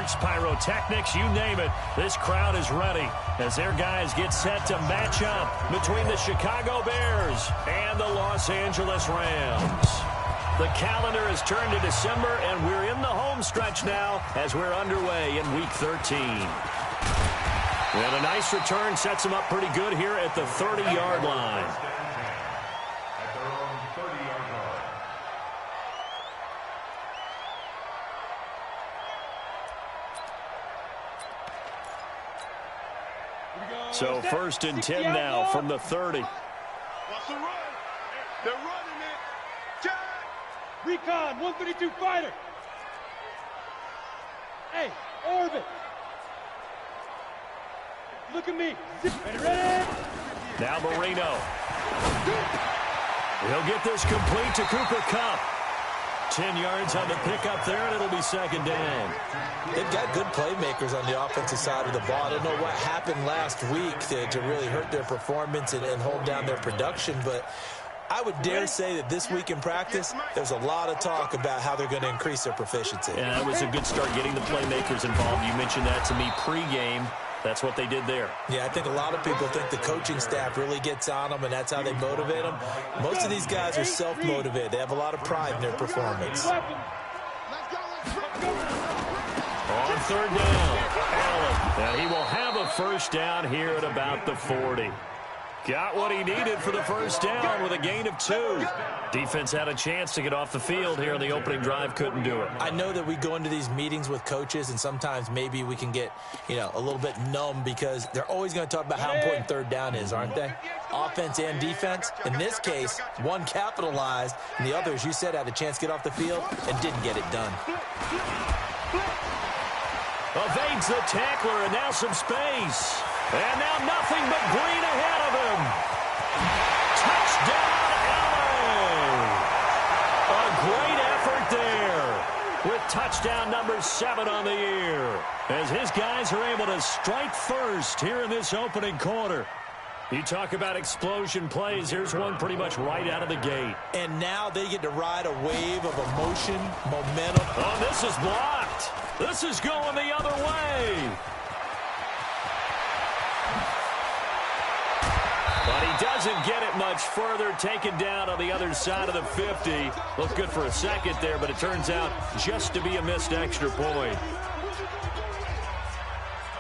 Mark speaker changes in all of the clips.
Speaker 1: lights, pyrotechnics, you name it. This crowd is ready as their guys get set to match up between the Chicago Bears and the Los Angeles Rams. The calendar has turned to December, and we're in the home stretch now as we're underway in Week 13. And a nice return sets them up pretty good here at the 30-yard line. So 1st and 10 now from the 30.
Speaker 2: What's the run? They're running it. Jack!
Speaker 3: Recon, 132 fighter. Hey, orbit. Look at me. Ready?
Speaker 1: Now Marino. He'll get this complete to Cooper Kupp. 10 yards on the pickup there, and it'll be 2nd down.
Speaker 4: They've got good playmakers on the offensive side of the ball. I don't know what happened last week to really hurt their performance and hold down their production, but I would dare say that this week in practice, there's a lot of talk about how they're going to increase their proficiency.
Speaker 1: And that was a good start getting the playmakers involved. You mentioned that to me pregame. That's what they did there.
Speaker 4: Yeah, I think a lot of people think the coaching staff really gets on them, and that's how they motivate them. Most of these guys are self-motivated. They have a lot of pride in their performance.
Speaker 1: On 3rd down, Allen. And he will have a 1st down here at about the 40. Got what he needed for the 1st down with a gain of 2. Defense had a chance to get off the field here in the opening drive, couldn't do it.
Speaker 4: I know that we go into these meetings with coaches, and sometimes maybe we can get, a little bit numb because they're always going to talk about how important 3rd down is, aren't they? Offense and defense. In this case, one capitalized, and the other, as you said, had a chance to get off the field and didn't get it done.
Speaker 1: Evades the tackler, and now some space. And now nothing but green ahead of him. Touchdown, LA! A great effort there with touchdown number 7 on the year as his guys are able to strike first here in this opening quarter. You talk about explosion plays. Here's one pretty much right out of the gate.
Speaker 4: And now they get to ride a wave of emotion, momentum.
Speaker 1: Oh, this is blocked. This is going the other way. But he doesn't get it much further, taken down on the other side of the 50. Looked good for a second there, but it turns out just to be a missed extra point.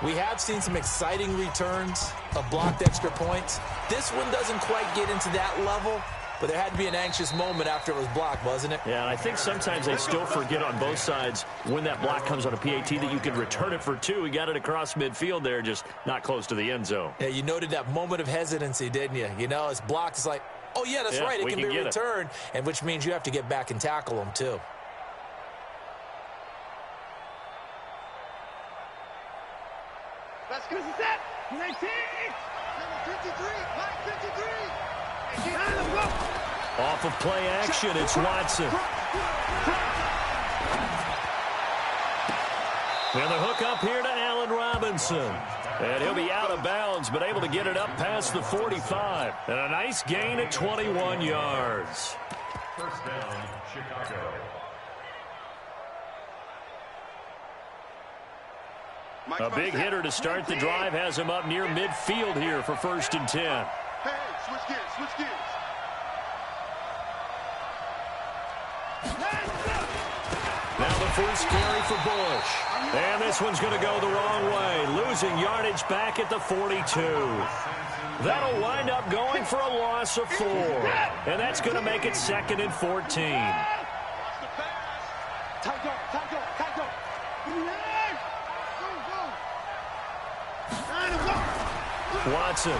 Speaker 4: We have seen some exciting returns of blocked extra points. This one doesn't quite get into that level, but there had to be an anxious moment after it was blocked, wasn't it?
Speaker 1: Yeah, and I think sometimes they still forget on both sides when that block comes on a PAT that you can return it for 2. He got it across midfield there, just not close to the end zone.
Speaker 4: Yeah, you noted that moment of hesitancy, didn't you? It's blocked. It's like, oh, yeah, that's right. It can be returned, and which means you have to get back and tackle them, too.
Speaker 3: Let's go, set. 19. 53. Line 53.
Speaker 1: Off of play action, it's Watson. And the hook up here to Allen Robinson. And he'll be out of bounds, but able to get it up past the 45. And a nice gain at 21 yards.
Speaker 2: 1st down, Chicago.
Speaker 1: A big hitter to start the drive has him up near midfield here for 1st and 10.
Speaker 2: Hey, switch gears, switch gears.
Speaker 1: Now the first carry for Bush. And this one's going to go the wrong way. Losing yardage back at the 42. That'll wind up going for a loss of 4. And that's going to make it 2nd and 14. Watson.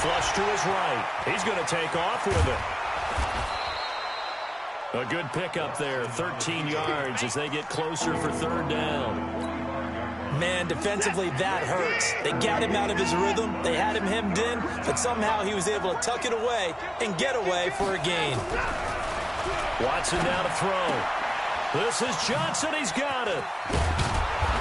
Speaker 1: Flush to his right. He's going to take off with it. A good pickup there, 13 yards as they get closer for 3rd down.
Speaker 4: Man, defensively, that hurts. They got him out of his rhythm. They had him hemmed in, but somehow he was able to tuck it away and get away for a gain.
Speaker 1: Watson now to throw. This is Johnson. He's got it.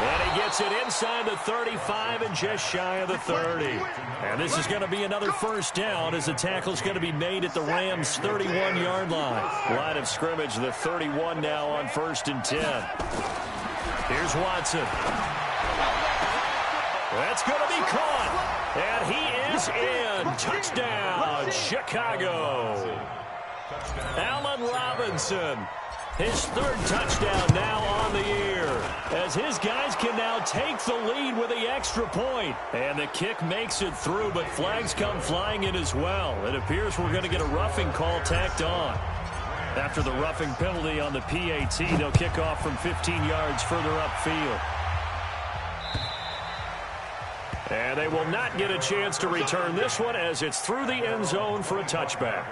Speaker 1: And he gets it inside the 35 and just shy of the 30. And this is going to be another 1st down as the tackle's going to be made at the Rams' 31-yard line. Line of scrimmage, the 31 now on 1st and 10. Here's Watson. That's going to be caught. And he is in. Touchdown, Chicago. Allen Robinson. His third touchdown now on the year, as his guys can now take the lead with the extra point. And the kick makes it through, but flags come flying in as well. It appears we're going to get a roughing call tacked on. After the roughing penalty on the PAT, they'll kick off from 15 yards further upfield. And they will not get a chance to return this one, as it's through the end zone for a touchback.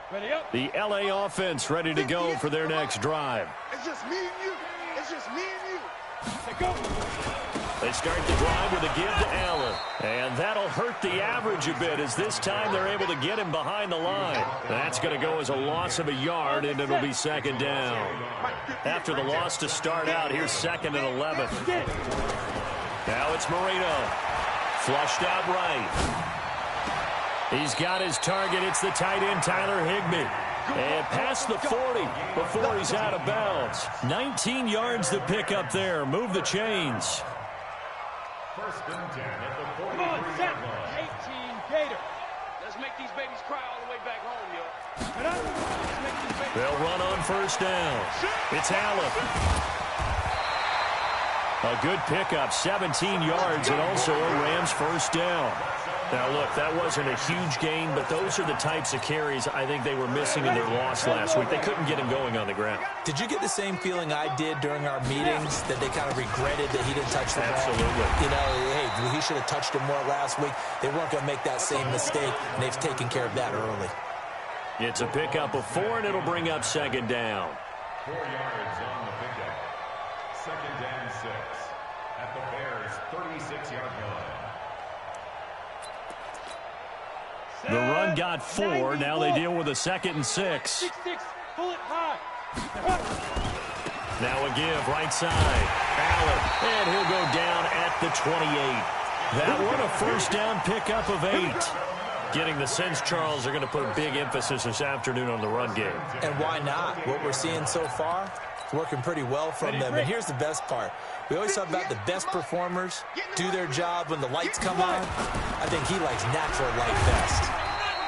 Speaker 3: Ready up.
Speaker 1: The LA offense ready to go for their next drive.
Speaker 2: It's just me and you. It's just me and you.
Speaker 3: They go.
Speaker 1: They start the drive with a give to Allen. And that'll hurt the average a bit, as this time they're able to get him behind the line. That's going to go as a loss of a yard, and it'll be second down. After the loss to start out, here's 2nd and 11. Now it's Marino. Flushed out right. He's got his target. It's the tight end, Tyler Higbee. And past the 40 before he's out of bounds. 19 yards to pick up there. Move the chains.
Speaker 3: First and 10 at the 40. Come on, set. 18 Gator.
Speaker 2: Let's make these babies cry all the way back home, yo.
Speaker 3: Let's make these babies.
Speaker 1: They'll run on first down. It's Allen. A good pickup, 17 yards, and also a Rams first down. Now, look, that wasn't a huge gain, but those are the types of carries I think they were missing in their loss last week. They couldn't get him going on the ground.
Speaker 4: Did you get the same feeling I did during our meetings, that they kind of regretted that he didn't touch the ball?
Speaker 1: Absolutely.
Speaker 4: You know, hey, he should have touched him more last week. They weren't going to make that same mistake, and they've taken care of that early.
Speaker 1: It's a pickup of 4, and it'll bring up second down.
Speaker 5: 4 yards on the pickup. 2nd and 6 at the Bears' 36-yard line.
Speaker 1: The run got 4. Now they deal with a 2nd and 6.
Speaker 3: 6-6. Pull it high.
Speaker 1: Now a give, right side. Allen, and he'll go down at the 28. That one a first down pickup of 8. Getting the sense, Charles, are going to put a big emphasis this afternoon on the run game.
Speaker 4: And why not? What we're seeing so far, it's working pretty well from them. And here's the best part. We always talk about the best performers do their job when the lights come on. I think he likes natural light best.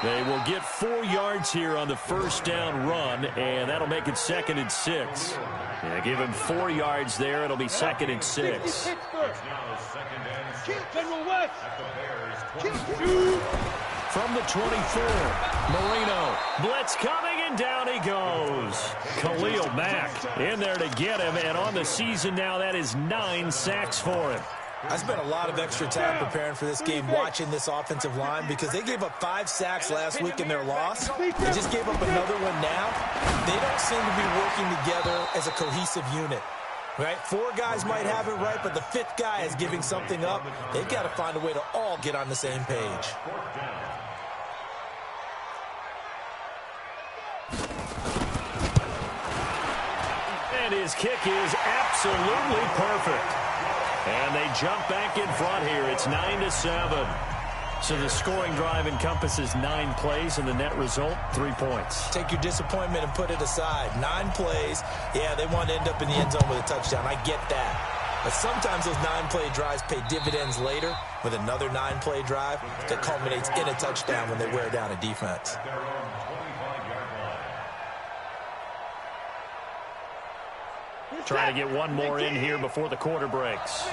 Speaker 1: They will get 4 yards here on the first down run, and that'll make it 2nd and 6. Yeah, give him 4 yards there. It'll be 2nd and 6.
Speaker 3: General West.
Speaker 1: From the 24, Marino. Blitz coming, and down he goes. Khalil Mack in there to get him, and on the season now, that is 9 sacks for him.
Speaker 4: I spent a lot of extra time preparing for this game, watching this offensive line, because they gave up 5 sacks last week in their loss. They just gave up another one now. They don't seem to be working together as a cohesive unit. Right? 4 guys might have it right, but the 5th guy is giving something up. They've got to find a way to all get on the same page.
Speaker 1: And his kick is absolutely perfect. And they jump back in front here. It's 9-7. So the scoring drive encompasses 9 plays, and the net result, 3 points.
Speaker 4: Take your disappointment and put it aside. 9 plays. Yeah, they want to end up in the end zone with a touchdown. I get that. But sometimes those 9-play drives pay dividends later with another 9-play drive that culminates in a touchdown when they wear down a defense.
Speaker 1: Trying to get one more in here before the quarter breaks.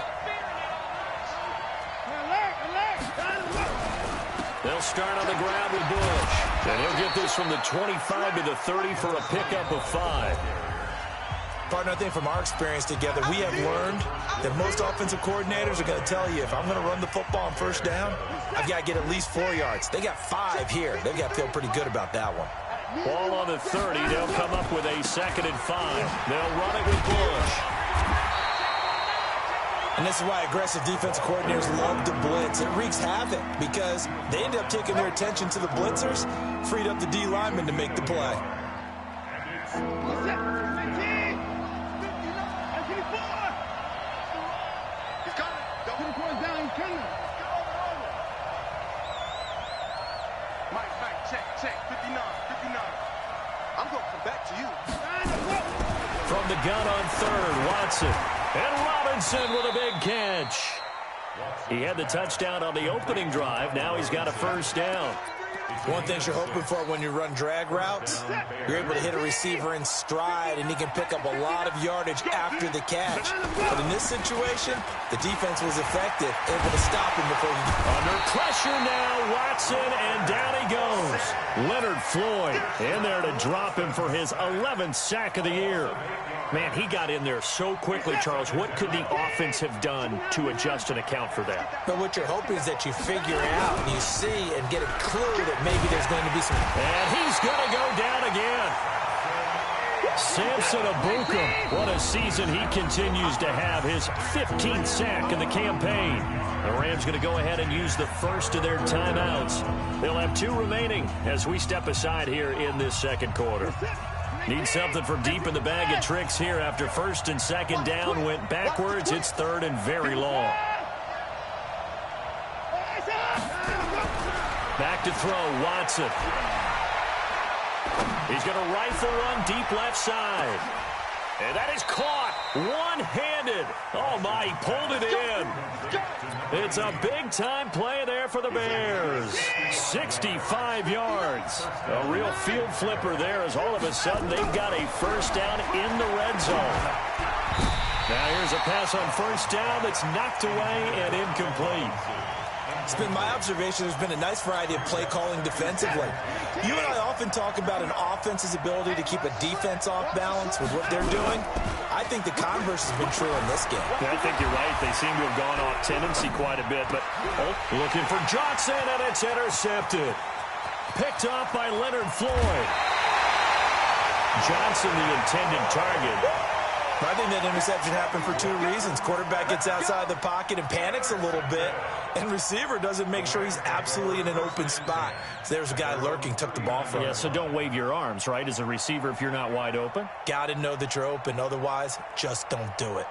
Speaker 1: They'll start on the ground with Bush. And he'll get this from the 25 to the 30 for a pickup of 5.
Speaker 4: Partner, I think from our experience together, we have learned that most offensive coordinators are going to tell you, if I'm going to run the football on first down, I've got to get at least 4 yards. They got 5 here. They've got to feel pretty good about that one.
Speaker 1: Ball on the 30. They'll come up with a 2nd and 5. They'll run it with Bush.
Speaker 4: And this is why aggressive defensive coordinators love to blitz. It wreaks havoc because they end up taking their attention to the blitzers, freed up the D lineman to make the play.
Speaker 2: He's coming. Don't. Check. 59. I'm going to come back to you.
Speaker 1: From the gun on third, Watson. And Robinson with a big catch. He had the touchdown on the opening drive. Now he's got a first down.
Speaker 4: One thing you're hoping for when you run drag routes, you're able to hit a receiver in stride, and he can pick up a lot of yardage after the catch. But in this situation, the defense was effective, able to stop him before he...
Speaker 1: Under pressure now, Watson, and down he goes. Leonard Floyd in there to drop him for his 11th sack of the year. Man, he got in there so quickly, Charles. What could the offense have done to adjust and account for that?
Speaker 4: But what you're hoping is that you figure out and you see and get a clue that maybe there's going to be some...
Speaker 1: And he's going to go down again. Samson Abukum, what a season he continues to have. His 15th sack in the campaign. The Rams going to go ahead and use the first of their timeouts. They'll have 2 remaining as we step aside here in this second quarter. Need something from deep in the bag of tricks here after first and second down went backwards. It's third and very long. Back to throw, Watson. He's going to rifle run deep left side. And that is caught one-handed. Oh, my, he pulled it in. It's a big-time play there for the Bears. 65 yards. A real field flipper there as all of a sudden they've got a first down in the red zone. Now here's a pass on first down that's knocked away and incomplete.
Speaker 4: It's been my observation there's been a nice variety of play calling defensively. You and I often talk about an offense's ability to keep a defense off balance with what they're doing. I think the converse has been true in this game.
Speaker 1: Yeah, I think you're right. They seem to have gone off tendency quite a bit. But looking for Johnson, and it's intercepted. Picked off by Leonard Floyd. Johnson, the intended target.
Speaker 4: I think that interception happened for 2 reasons. Quarterback gets outside the pocket and panics a little bit, and receiver doesn't make sure he's absolutely in an open spot. So there's a guy lurking, took the ball from him.
Speaker 1: Yeah, so don't wave your arms, right, as a receiver if you're not wide open?
Speaker 4: Got to know that you're open. Otherwise, just don't do it.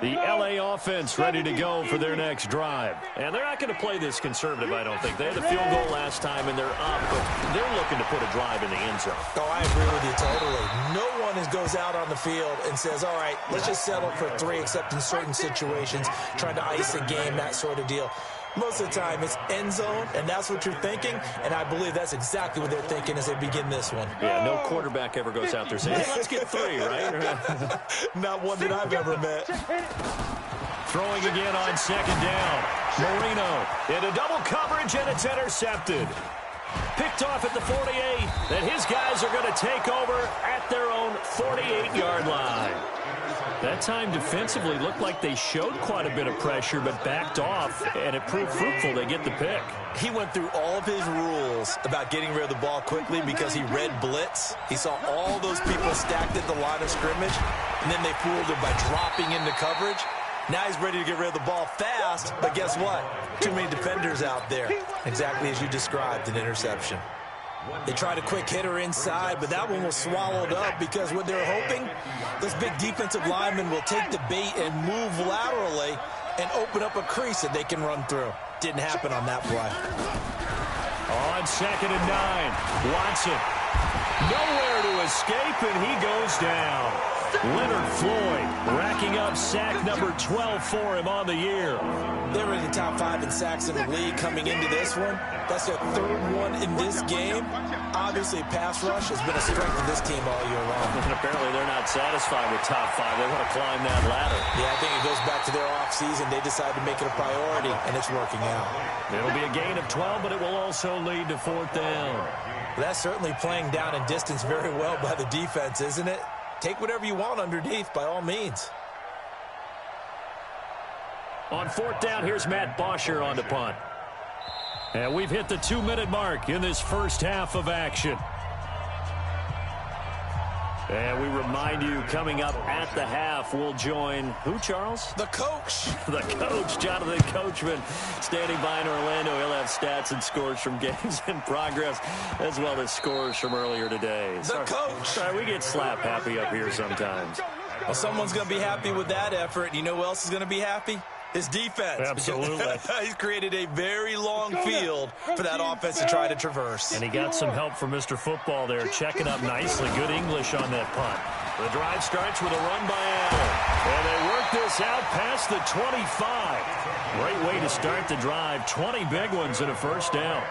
Speaker 1: The L.A. offense ready to go for their next drive. And they're not going to play this conservative, I don't think. They had a field goal last time, and they're up, but they're looking to put a drive in the end zone.
Speaker 4: Oh, I agree with you totally. No one goes out on the field and says, all right, let's just settle for 3, except in certain situations, trying to ice a game, that sort of deal. Most of the time, it's end zone, and that's what you're thinking, and I believe that's exactly what they're thinking as they begin this one.
Speaker 1: Yeah, no quarterback ever goes out there saying, hey, let's get 3, right?
Speaker 4: Not one that I've ever met.
Speaker 1: Throwing again on second down. Marino into double coverage, and it's intercepted. Picked off at the 48, and his guys are going to take over at their own 48-yard line. That time defensively looked like they showed quite a bit of pressure, but backed off, and it proved fruitful. They get the pick.
Speaker 4: He went through all of his rules about getting rid of the ball quickly because he read blitz. He saw all those people stacked at the line of scrimmage, and then they fooled him by dropping into coverage. Now he's ready to get rid of the ball fast, but guess what? Too many defenders out there. Exactly as you described, an interception. They tried a quick hitter inside, but that one was swallowed up because what they're hoping, those big defensive linemen will take the bait and move laterally and open up a crease that they can run through. Didn't happen on that play.
Speaker 1: On second and 9, Watson. Nowhere to escape, and he goes down. Leonard Floyd racking up sack number 12 for him on the year.
Speaker 4: They were in the top 5 in sacks in the league coming into this one. That's their 3rd one in this game. Obviously, pass rush has been a strength of this team all year long.
Speaker 1: And apparently they're not satisfied with top 5. They want to climb that ladder.
Speaker 4: Yeah, I think it goes back to their offseason. They decided to make it a priority, and it's working out.
Speaker 1: It'll be a gain of 12, but it will also lead to 4th down.
Speaker 4: That's certainly playing down in distance very well by the defense, isn't it? Take whatever you want underneath, by all means.
Speaker 1: On 4th down, here's Matt Bosher on the punt. And we've hit the 2-minute mark in this first half of action. And we remind you, coming up at the half, we'll join who, Charles?
Speaker 4: The coach.
Speaker 1: The coach, Jonathan Coachman, standing by in Orlando. He'll have stats and scores from games in progress, as well as scores from earlier today.
Speaker 4: The coach.
Speaker 1: Sorry, we get slap happy up here sometimes.
Speaker 4: Well, someone's going to be happy with that effort. You know who else is going to be happy? His defense.
Speaker 1: Absolutely.
Speaker 4: He's created a very long field for that offense to try to traverse.
Speaker 1: And he got some help from Mr. Football there, checking up nicely. Good English on that punt. The drive starts with a run by Allen. And they work this out past the 25. Great way to start the drive. 20 big ones and a first down.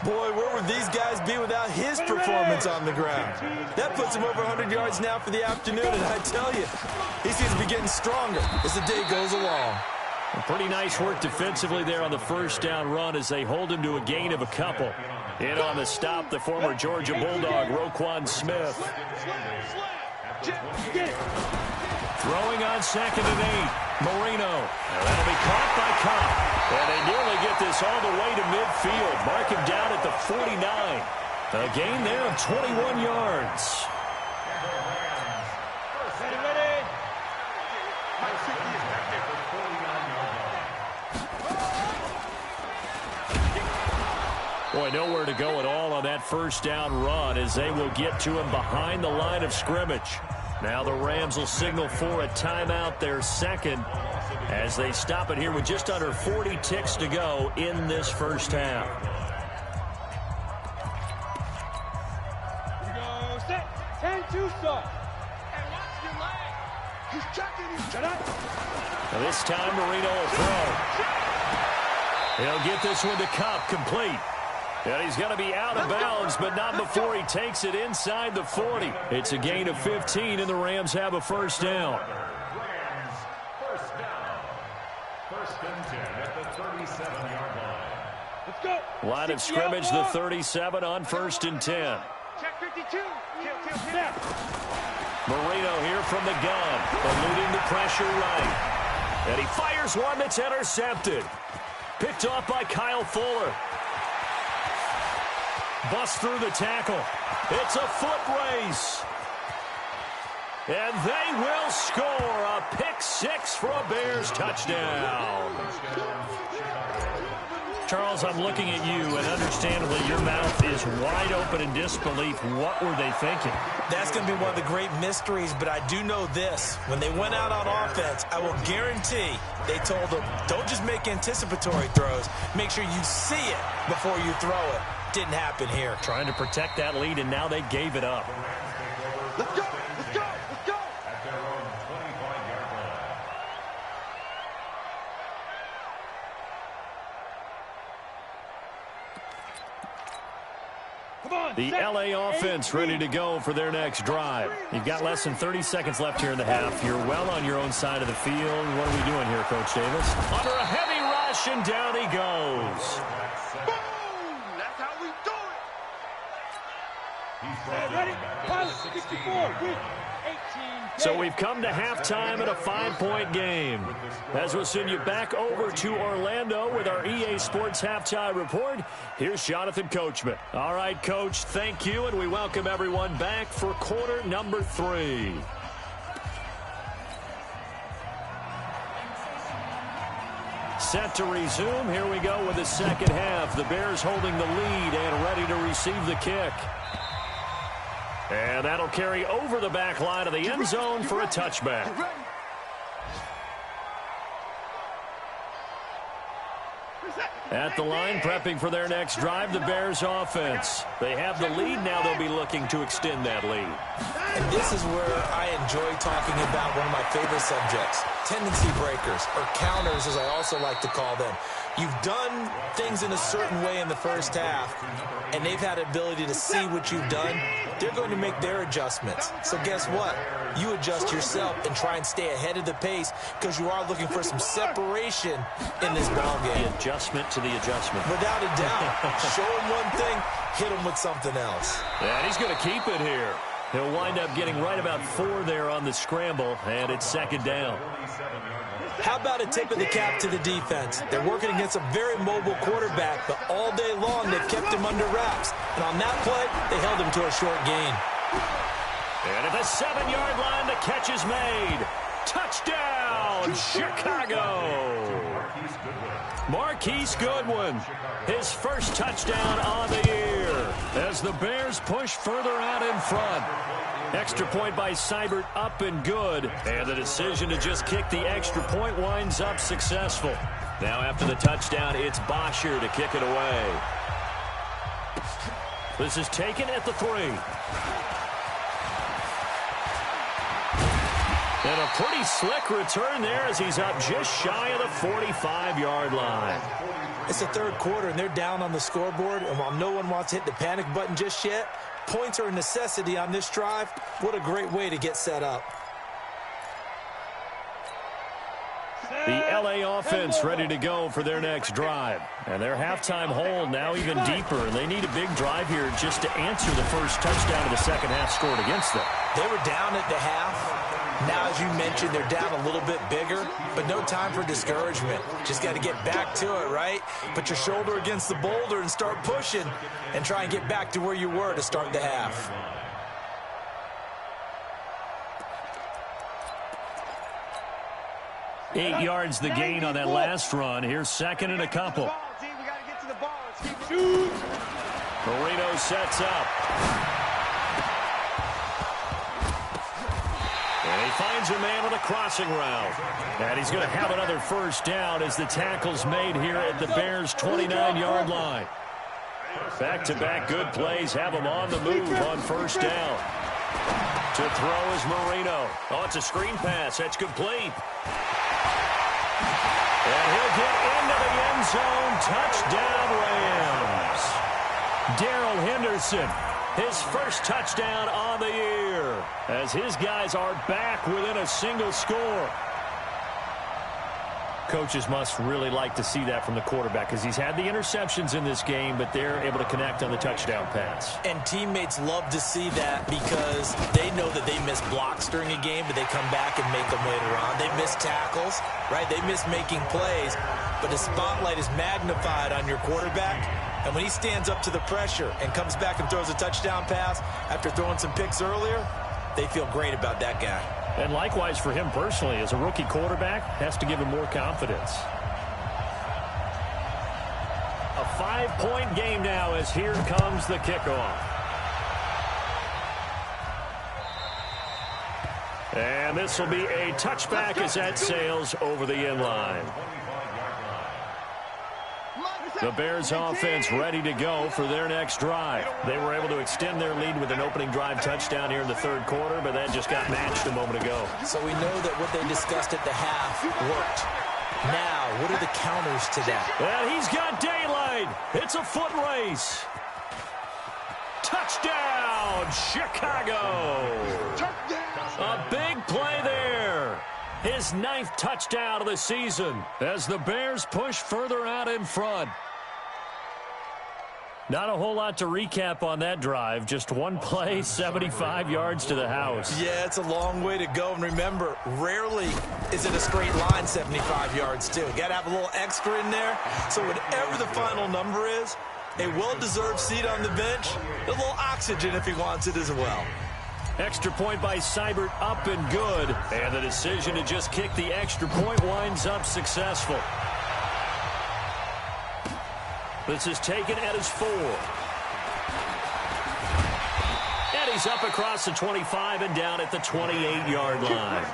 Speaker 4: Boy, where would these guys be without his performance on the ground? That puts him over 100 yards now for the afternoon, and I tell you, he seems to be getting stronger as the day goes along.
Speaker 1: Pretty nice work defensively there on the first down run as they hold him to a gain of a couple. In on the stop, the former Georgia Bulldog, Roquan Smith. Throwing on 2nd and 8. Marino. That'll be caught by Cobb. And they nearly get this all the way to midfield. Mark him down at the 49. A gain there of 21 yards. Boy, nowhere to go at all on that first down run as they will get to him behind the line of scrimmage. Now the Rams will signal for a timeout, their second, as they stop it here with just under 40 ticks to go in this first half.
Speaker 2: Here we go, set, 10-2 start. And watch your leg. He's checking, he's checking.
Speaker 1: Now this time Marino will throw. He'll get this one to Cobb, complete. And he's going to be out of bounds, but not before he takes it inside the 40. It's a gain of 15, and the Rams have a first down.
Speaker 5: Rams, first down. First and 10 at the 37-yard line.
Speaker 2: Let's go.
Speaker 1: Line of scrimmage, the 37 on 1st and 10.
Speaker 2: Check 52. Kill.
Speaker 1: Marino here from the gun, eluding the pressure right. And he fires one that's intercepted. Picked off by Kyle Fuller. Bust through the tackle. It's a foot race. And they will score a pick 6 for a Bears touchdown. Charles, I'm looking at you, and understandably your mouth is wide open in disbelief. What were they thinking?
Speaker 4: That's going to be one of the great mysteries, but I do know this. When they went out on offense, I will guarantee they told them, don't just make anticipatory throws. Make sure you see it before you throw it. Didn't happen here.
Speaker 1: Trying to protect that lead, and now they gave it up.
Speaker 2: Let's go. Let's go. Let's go.
Speaker 5: At their own 25-yard line.
Speaker 2: Come on.
Speaker 1: The LA offense ready to go for their next drive. You've got less than 30 seconds left here in the half. You're well on your own side of the field. What are we doing here, Coach Davis? Under a heavy rush, and down he goes.
Speaker 2: Boom. That's how we do it. Ready? Pilot, 64. With 18.
Speaker 1: So we've come to halftime in a 5-point game. As we'll send you back over to Orlando with our EA Sports Halftime Report, here's Jonathan Coachman. All right, Coach, thank you, and we welcome everyone back for quarter number 3. Set to resume. Here we go with the second half. The Bears holding the lead and ready to receive the kick. And that'll carry over the back line of the end zone for a touchback. At the line, prepping for their next drive, the Bears offense. They have the lead. Now they'll be looking to extend that lead.
Speaker 4: And this is where I enjoy talking about one of my favorite subjects, tendency breakers, or counters as I also like to call them. You've done things in a certain way in the first half, and they've had the ability to see what you've done. They're going to make their adjustments. So guess what? You adjust yourself and try and stay ahead of the pace because you are looking for some separation in this ballgame.
Speaker 1: The adjustment to the adjustment.
Speaker 4: Without a doubt. Show him one thing, hit him with something else.
Speaker 1: And he's going to keep it here. He'll wind up getting right about 4 there on the scramble, and it's second down.
Speaker 4: How about a tip of the cap to the defense? They're working against a very mobile quarterback, but all day long they've kept him under wraps. And on that play, they held him to a short gain.
Speaker 1: And at the 7-yard line, the catch is made. Touchdown, Chicago. Marquise Goodwin, his first touchdown on the year as the Bears push further out in front. Extra point by Seibert, up and good. And the decision to just kick the extra point winds up successful. Now after the touchdown, it's Bosher to kick it away. This is taken at the 3. And a pretty slick return there as he's up just shy of the 45-yard line.
Speaker 4: It's the third quarter, and they're down on the scoreboard. And while no one wants to hit the panic button just yet, points are a necessity on this drive. What a great way to get set up.
Speaker 1: The LA offense ready to go for their next drive. And their halftime hold now even deeper. And they need a big drive here just to answer the first touchdown of the second half scored against them.
Speaker 4: They were down at the half. Now, as you mentioned, they're down a little bit bigger, but no time for discouragement. Just got to get back to it, right? Put your shoulder against the boulder and start pushing and try and get back to where you were to start the half.
Speaker 1: Eight yards the gain on that last run. Here's second and a couple. Marino sets up. And he finds a man on a crossing route. And he's going to have another first down as the tackle's made here at the Bears' 29-yard line. Back-to-back good plays have him on the move on first down. To throw is Marino. Oh, it's a screen pass. That's complete. And he'll get into the end zone. Touchdown, Rams. Darrell Henderson, his first touchdown on the year, as his guys are back within a single score. Coaches must really like to see that from the quarterback because he's had the interceptions in this game, but they're able to connect on the touchdown pass.
Speaker 4: And teammates love to see that because they know that they miss blocks during a game, but they come back and make them later on. They miss tackles, right? They miss making plays, but the spotlight is magnified on your quarterback. And when he stands up to the pressure and comes back and throws a touchdown pass after throwing some picks earlier, they feel great about that guy.
Speaker 1: And likewise for him personally, as a rookie quarterback, has to give him more confidence. A 5-point game now as here comes the kickoff. And this will be a touchback as that sails over the end line. The Bears offense ready to go for their next drive. They were able to extend their lead with an opening drive touchdown here in the third quarter, but that just got matched a moment ago.
Speaker 4: So we know that what they discussed at the half worked. Now, what are the counters to that?
Speaker 1: And he's got daylight. It's a foot race. Touchdown, Chicago. A big play there. His 9th touchdown of the season as the Bears push further out in front. Not a whole lot to recap on that drive. Just one play, 75 yards to the house.
Speaker 4: Yeah, it's a long way to go. And remember, rarely is it a straight line 75 yards, too. Got to have a little extra in there. So whatever the final number is, a well-deserved seat on the bench, a little oxygen if he wants it as well.
Speaker 1: Extra point by Seibert, up and good. And the decision to just kick the extra point winds up successful. This is taken at his 4. And he's up across the 25 and down at the 28-yard line.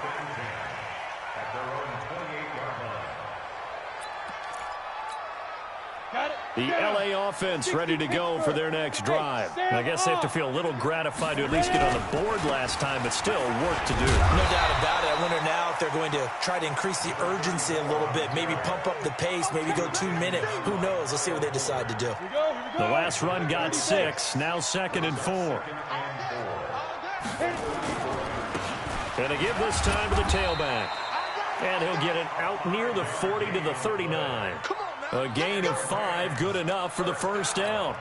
Speaker 1: The LA offense ready to go for their next drive. I guess they have to feel a little gratified to at least get on the board last time, but still work to do.
Speaker 4: No doubt about it. I wonder now if they're going to try to increase the urgency a little bit, maybe pump up the pace, maybe go 2 minute. Who knows? Let's see what they decide to do.
Speaker 1: The last run got 6, now 2nd and 4. And a give this time to the tailback. And he'll get it out near the 40 to the 39. A gain of 5, good enough for the first down.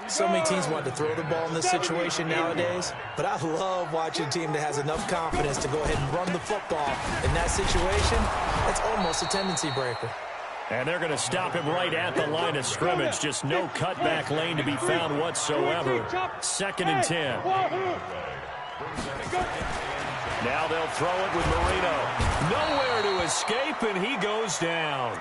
Speaker 4: So many teams want to throw the ball in this situation nowadays, but I love watching a team that has enough confidence to go ahead and run the football. In that situation, it's almost a tendency breaker.
Speaker 1: And they're going to stop him right at the line of scrimmage. Just no cutback lane to be found whatsoever. 2nd and 10. Now they'll throw it with Marino. Nowhere to escape, and he goes down.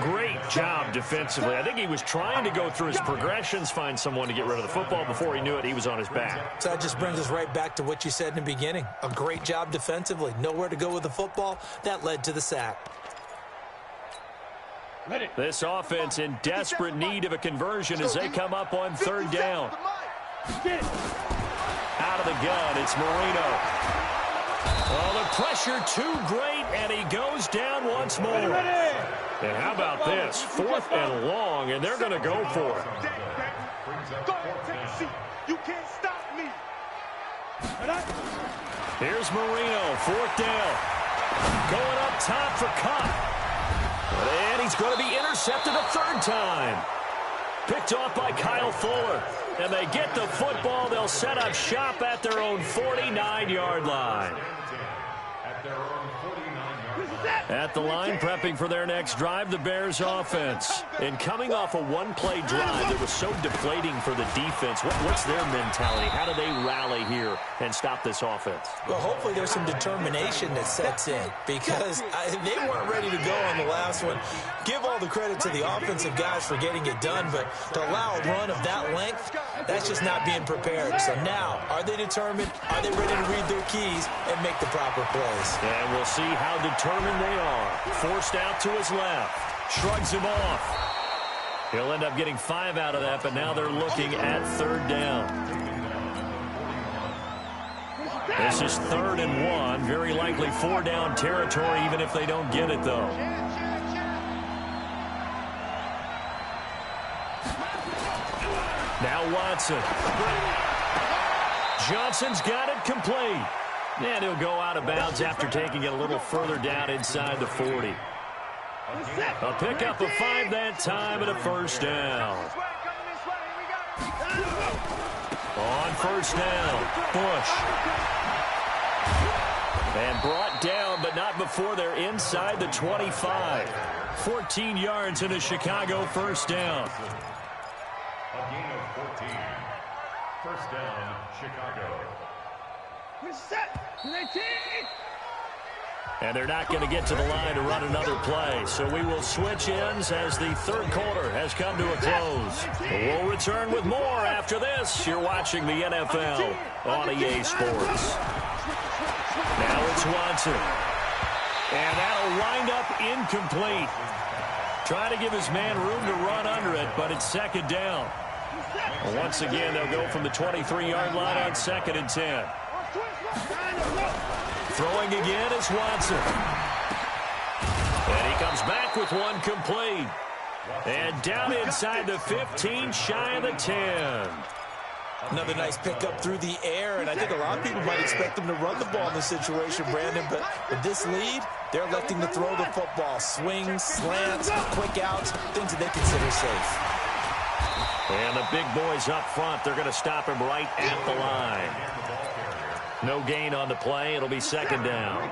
Speaker 1: Great job defensively. I think he was trying to go through his progressions, find someone to get rid of the football. Before he knew it, he was on his back.
Speaker 4: So that just brings us right back to what you said in the beginning. A great job defensively. Nowhere to go with the football. That led to the sack.
Speaker 1: This offense in desperate need of a conversion as they come up on third down. Out of the gun, it's Marino. Oh, the pressure too great, and he goes down once more. And how about this? 4th and long, and they're going to go for it.
Speaker 2: Go ahead, take a seat. You can't stop me.
Speaker 1: Here's Marino, 4th down. Going up top for Cup. And he's going to be intercepted a 3rd time. Picked off by Kyle Fuller. And they get the football. They'll set up shop at their own 49-yard line. At the line, prepping for their next drive, the Bears offense. And coming off a one-play drive that was so deflating for the defense, what's their mentality? How do they rally here and stop this offense?
Speaker 4: Well, hopefully there's some determination that sets in because they weren't ready to go on the last one. Give all the credit to the offensive guys for getting it done, but to allow a run of that length, that's just not being prepared. So now, are they determined? Are they ready to read their keys and make the proper plays?
Speaker 1: And we'll see how determined they are. Forced out to his left. Shrugs him off. He'll end up getting 5 out of that, but now they're looking at 3rd down. This is 3rd and 1. Very likely 4 down territory, even if they don't get it, though. Now Watson. Johnson's got it complete. And he'll go out of bounds after taking it a little further down inside the 40. A pickup of 5 that time and a 1st down. On 1st down, Bush. And brought down, but not before they're inside the 25. 14 yards and a Chicago 1st down.
Speaker 5: A gain of 14. 1st down, Chicago.
Speaker 1: And they're not going to get to the line to run another play. So we will switch ends as the 3rd quarter has come to a close. We'll return with more after this. You're watching the NFL on EA Sports. Now it's Watson. And that'll wind up incomplete. Trying to give his man room to run under it, but it's 2nd down. Once again, they'll go from the 23-yard line on 2nd and 10. Throwing again is Watson. And he comes back with one complete. And down inside the 15, shy of the 10.
Speaker 4: Another nice pickup through the air, and I think a lot of people might expect them to run the ball in this situation, Brandon, but with this lead, they're electing to throw the football. Swings, slants, quick outs, things that they consider safe.
Speaker 1: And the big boys up front, they're going to stop him right at the line. No gain on the play. It'll be 2nd down.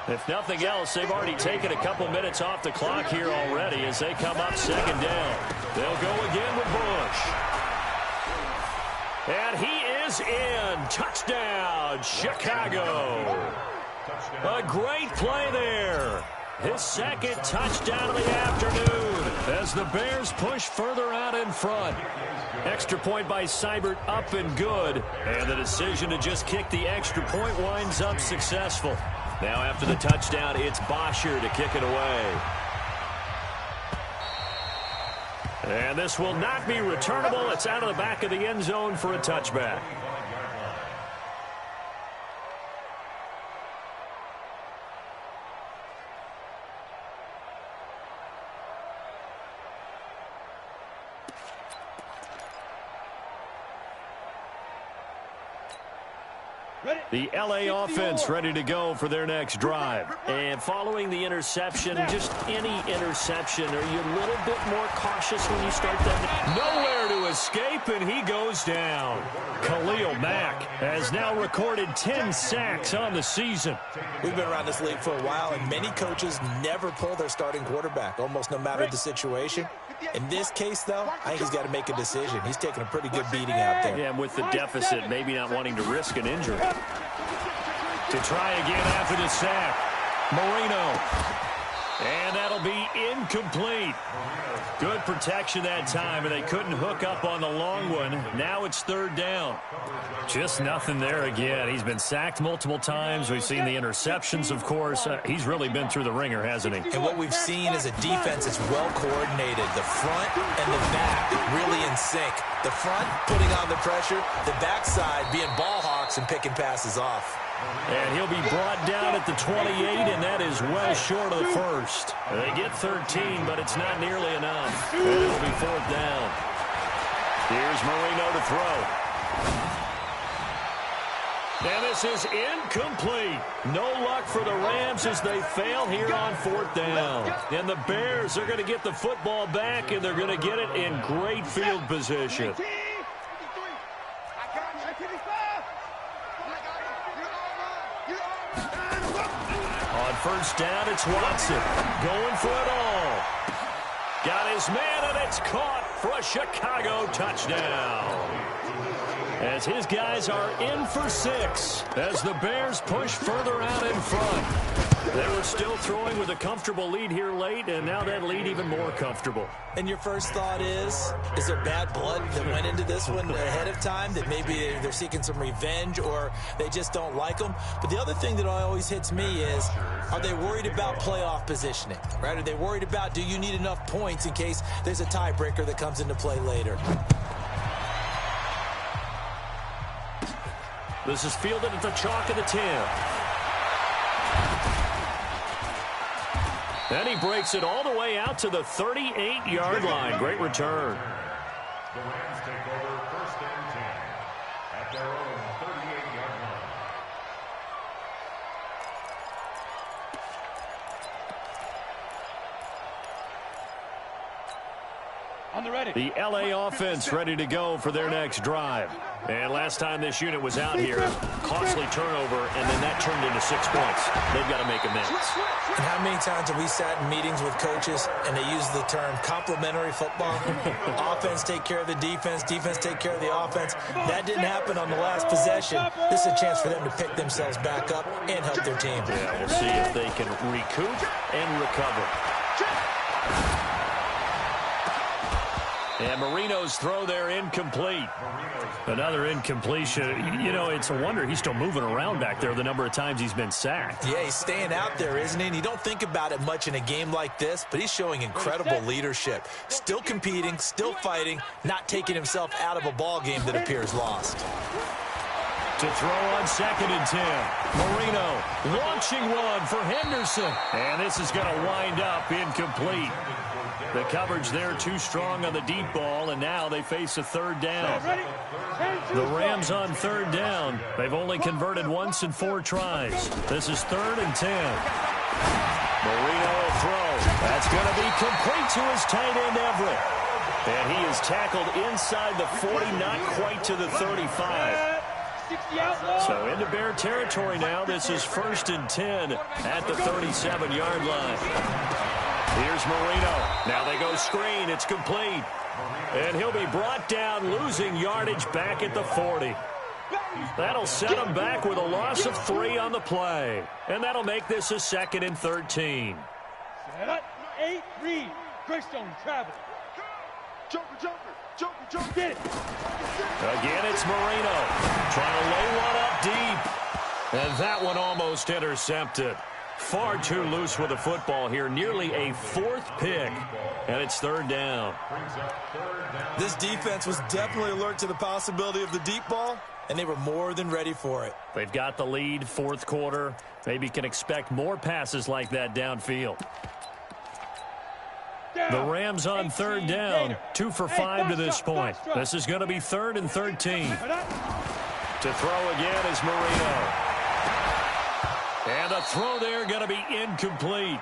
Speaker 1: If nothing else, they've already taken a couple minutes off the clock here already as they come up 2nd down. They'll go again with Bush. And he is in. Touchdown, Chicago. A great play there. His 2nd touchdown of the afternoon as the Bears push further out in front. Extra point by Seibert up and good. And the decision to just kick the extra point winds up successful. Now after the touchdown, it's Bosher to kick it away. And this will not be returnable. It's out of the back of the end zone for a touchback. The LA offense ready to go for their next drive. And following the interception, just any interception, are you a little bit more cautious when you start that? Nowhere to escape, and he goes down. Khalil Mack has now recorded 10 sacks on the season.
Speaker 4: We've been around this league for a while, and many coaches never pull their starting quarterback, almost no matter the situation. In this case, though, I think he's got to make a decision. He's taking a pretty good beating out there.
Speaker 1: Yeah, and with the deficit, maybe not wanting to risk an injury. To try again after the sack. Marino. And that'll be incomplete. Good protection that time, and they couldn't hook up on the long one. Now it's third down. Just nothing there again. He's been sacked multiple times. We've seen the interceptions, of course. He's really been through the ringer, hasn't he?
Speaker 4: And what we've seen is a defense that's well coordinated. The front and the back really in sync. The front putting on the pressure, the backside being ball hawks and picking passes off.
Speaker 1: And he'll be brought down at the 28, and that is well short of the first. They get 13, but it's not nearly enough. And it'll be fourth down. Here's Marino to throw. And this is incomplete. No luck for the Rams as they fail here on fourth down. And the Bears are going to get the football back, and they're going to get it in great field position. On first down, it's Watson going for it all. Got his man, and it's caught for a Chicago touchdown. As his guys are in for 6 as the Bears push further out in front. They were still throwing with a comfortable lead here late, and now that lead even more comfortable.
Speaker 4: And your first thought is there bad blood that went into this one ahead of time, that maybe they're seeking some revenge or they just don't like them? But the other thing that always hits me is, are they worried about playoff positioning, right? Are they worried about, do you need enough points in case there's a tiebreaker that comes into play later?
Speaker 1: This is fielded at the chalk of the 10. Then he breaks it all the way out to the 38-yard line. Great return.
Speaker 5: The Rams take over first and 10 at their own 38-yard line.
Speaker 2: On the ready.
Speaker 1: The LA offense ready to go for their next drive. And last time this unit was out here, costly turnover, and then that turned into 6 points. They've got to make amends.
Speaker 4: And how many times have we sat in meetings with coaches and they use the term complementary football? Offense take care of the defense, defense take care of the offense. That didn't happen on the last possession. This is a chance for them to pick themselves back up and help their team.
Speaker 1: Yeah, we'll see if they can recoup and recover. And Marino's throw there incomplete. Another incompletion. You know, it's a wonder he's still moving around back there the number of times he's been sacked.
Speaker 4: Yeah, he's staying out there, isn't he? And you don't think about it much in a game like this, but he's showing incredible leadership. Still competing, still fighting, not taking himself out of a ball game that appears lost.
Speaker 1: To throw on second and 10. Marino launching one for Henderson. And this is going to wind up incomplete. The coverage there too strong on the deep ball, and now they face a third down. The Rams on third down. They've only converted once in 4 tries. This is third and 10. Marino will throw. That's going to be complete to his tight end, Everett. And he is tackled inside the 40, not quite to the 35. So into Bear territory now. This is first and 10 at the 37-yard line. Here's Marino. Now they go screen. It's complete. And he'll be brought down, losing yardage back at the 40. That'll set him back with a loss of 3 on the play. And that'll make this a second and 13.
Speaker 2: 8, read. Greystone, travel. Jumper. Get it.
Speaker 1: Again, it's Marino. Trying to lay one up deep. And that one almost intercepted. Far too loose with the football here. Nearly a 4th pick. And it's third down.
Speaker 4: This defense was definitely alert to the possibility of the deep ball, and they were more than ready for it.
Speaker 1: They've got the lead, 4th quarter. Maybe can expect more passes like that downfield. The Rams on third down. 2 for 5 to this point. This is going to be third and 13. To throw again is Marino. And the throw there going to be incomplete.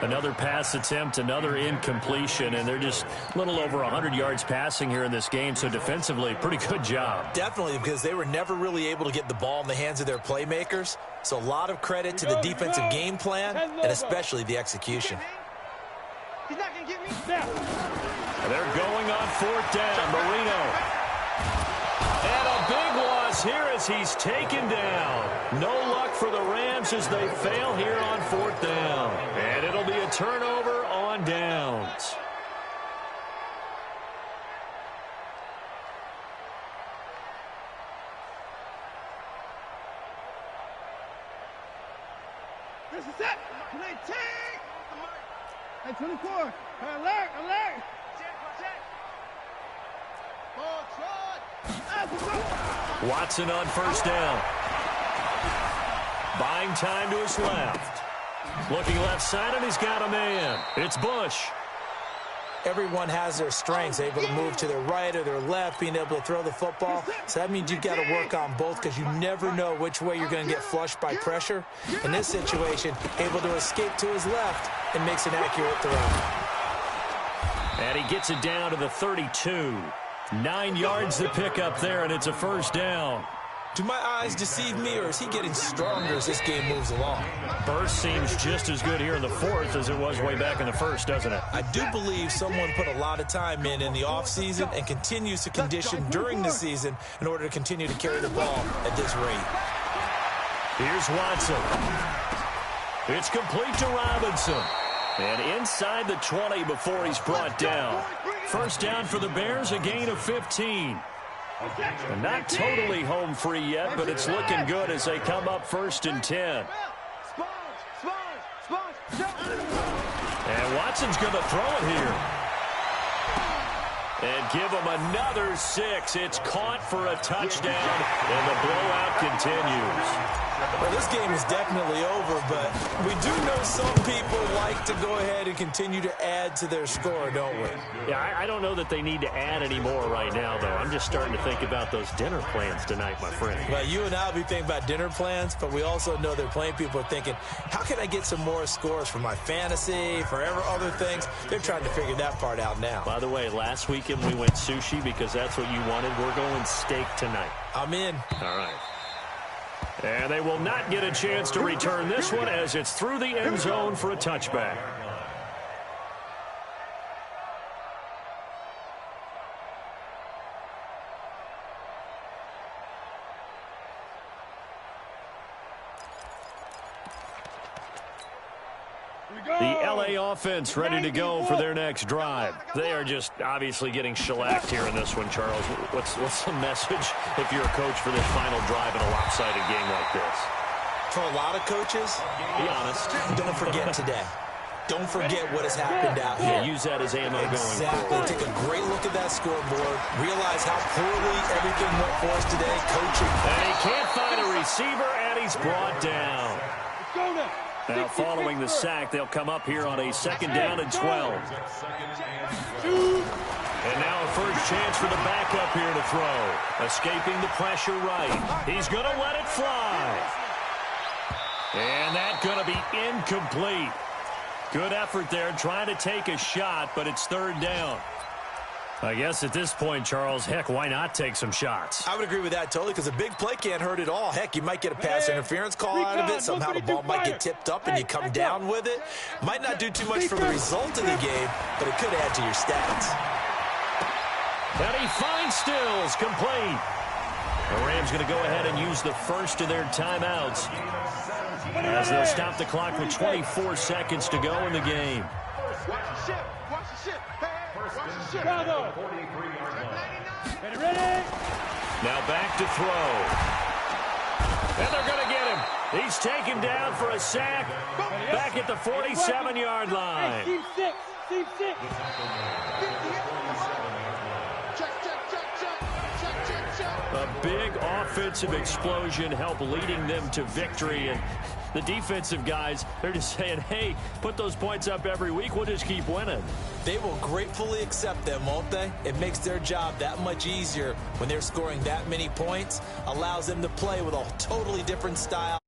Speaker 1: Another pass attempt, another incompletion, and they're just a little over 100 yards passing here in this game, so defensively, pretty good job.
Speaker 4: Definitely, because they were never really able to get the ball in the hands of their playmakers, so a lot of credit to the defensive game plan and especially the execution.
Speaker 2: He's not going to get me.
Speaker 1: And they're going on fourth down. Marino. And a big loss falls here as he's taken down. No luck for the Rams as they fail here on 4th down. And it'll be a turnover on downs.
Speaker 2: This is it. Can I take? Hey, 24. Hey, alert, alert.
Speaker 1: Watson on 1st down. Buying time to his left. Looking left side, and he's got a man. It's Bush.
Speaker 4: Everyone has their strengths, able to move to their right or their left, being able to throw the football. So that means you've got to work on both because you never know which way you're going to get flushed by pressure. In this situation, able to escape to his left and makes an accurate throw.
Speaker 1: And he gets it down to the 32. 9 yards to pick up there, and it's a 1st down.
Speaker 4: Do my eyes deceive me, or is he getting stronger as this game moves along?
Speaker 1: Burst seems just as good here in the 4th as it was way back in the 1st, doesn't it?
Speaker 4: I do believe someone put a lot of time in the offseason and continues to condition during the season in order to continue to carry the ball at this rate.
Speaker 1: Here's Watson. It's complete to Robinson. And inside the 20 before he's brought down. 1st down for the Bears, a gain of 15. And not totally home free yet, but it's looking good as they come up 1st and 10. And Watson's going to throw it here. And give him another 6. It's caught for a touchdown, and the blowout continues.
Speaker 4: Well, this game is definitely over, but we do know some people like to go ahead and continue to add to their score, don't we?
Speaker 1: Yeah, I don't know that they need to add any more right now, though. I'm just starting to think about those dinner plans tonight, my friend.
Speaker 4: Well, you and I will be thinking about dinner plans, but we also know there are plenty of people are thinking, how can I get some more scores for my fantasy, for other things? They're trying to figure that part out now.
Speaker 1: By the way, last weekend we went sushi because that's what you wanted. We're going steak tonight.
Speaker 4: I'm in.
Speaker 1: All right. And they will not get a chance to return this one as it's through the end zone for a touchback. The LA offense ready to go for their next drive. They are just obviously getting shellacked here in this one, Charles. What's the message if you're a coach for this final drive in a lopsided game like this?
Speaker 4: For a lot of coaches,
Speaker 1: be honest,
Speaker 4: don't forget today. Don't forget what has happened out here.
Speaker 1: Yeah, use that as ammo going forward.
Speaker 4: Take a great look at that scoreboard. Realize how poorly everything went for us today. Coaching.
Speaker 1: And he can't find a receiver, and he's brought down. Now, following the sack, they'll come up here on a 2nd down and 12. And now a first chance for the backup here to throw. Escaping the pressure right. He's going to let it fly. And that's going to be incomplete. Good effort there, trying to take a shot, but it's 3rd down. I guess at this point, Charles, heck, why not take some shots?
Speaker 4: I would agree with that totally because a big play can't hurt at all. Heck, you might get a pass interference call out of it. Somehow the ball might get tipped up and you come down with it. Might not do too much for the result of the game, but it could add to your stats.
Speaker 1: And he finds Stills, complete. The Rams going to go ahead and use the first of their timeouts as they'll stop the clock with 24 seconds to go in the game. Now back to throw. And they're going to get him. He's taken down for a sack back at the 47-yard line.
Speaker 2: Team 6. Team 6.
Speaker 1: A big offensive explosion helped leading them to victory. And the defensive guys, they're just saying, hey, put those points up every week. We'll just keep winning.
Speaker 4: They will gratefully accept them, won't they? It makes their job that much easier when they're scoring that many points. Allows them to play with a totally different style.